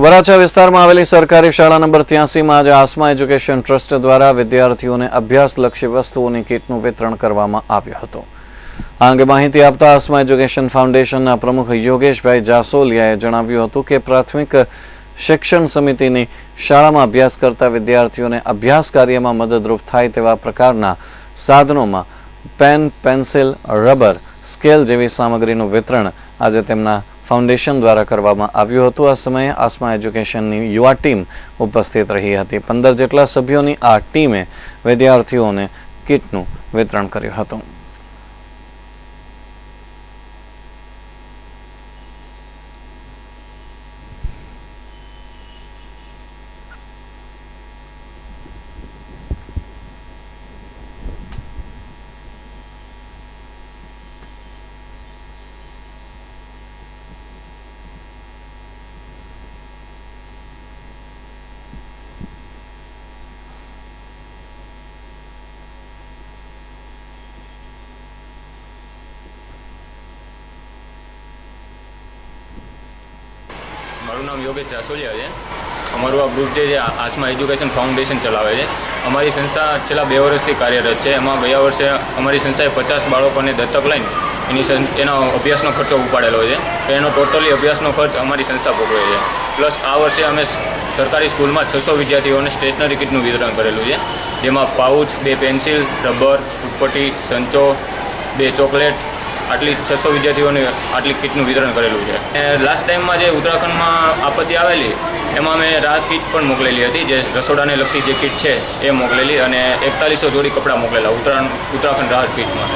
વરાછા વિસ્તારમાં આવેલી સરકારી શાળા નંબર 83 માં આજે આસમા એજ્યુકેશન ટ્રસ્ટ દ્વારા વિદ્યાર્થીઓને અભ્યાસલક્ષી વસ્તુઓની કીટનું વિતરણ કરવામાં આવ્યું હતું। આ અંગે માહિતી આપતા આસમા એજ્યુકેશન ફાઉન્ડેશનના પ્રમુખ યોગેશભાઈ જાસોલિયાએ જણાવ્યું હતું કે પ્રાથમિક શિક્ષણ સમિતિની શાળામાં અભ્યાસ કરતા વિદ્યાર્થીઓને અભ્યાસ કાર્યમાં મદદરૂપ થાય તેવા પ્રકારના સાધનોમાં પેન, પેન્સિલ, રબર, સ્કેલ જેવી સામગ્રીનું વિતરણ આજે તેમના ફાઉન્ડેશન દ્વારા કરવામાં આવ્યું હતું। આ સમયે આસમા એજ્યુકેશનની યુવા ટીમ ઉપસ્થિત રહી હતી। 15 જેટલા સભ્યોની આ ટીમે વિદ્યાર્થીઓને કીટનું વિતરણ કર્યું હતું। મારું નામ યોગેશ જાસોલિયા છે। અમારું આ ગ્રુપ જે આસમા એજ્યુકેશન ફાઉન્ડેશન ચલાવે છે। અમારી સંસ્થા છેલ્લા 2 વર્ષથી કાર્યરત છે। એમાં ગયા વર્ષે અમારી સંસ્થાએ 50 બાળકોને દત્તક લઈને એનો અભ્યાસનો ખર્ચો ઉપાડેલો છે। તો એનો ટોટલી અભ્યાસનો ખર્ચ અમારી સંસ્થા ભોગવે છે। પ્લસ આ વર્ષે અમે સરકારી સ્કૂલમાં 600 વિદ્યાર્થીઓને સ્ટેશનરી કિટનું વિતરણ કરેલું છે, જેમાં પાઉચ, 2 પેન્સિલ, રબર, ફૂટપટ્ટી, સંચો, 2 ચોકલેટ, આટલી 600 વિદ્યાર્થીઓને આટલી કિટનું વિતરણ કરેલું છે। લાસ્ટ ટાઈમમાં જે ઉત્તરાખંડમાં આપત્તિ આવેલી એમાં મેં રાહત કિટ પણ મોકલેલી હતી, જે રસોડાને લગતી જે કિટ છે એ મોકલેલી, અને 4100 જોડી કપડાં મોકલેલા ઉત્તરાખંડ રાહત કિટમાં।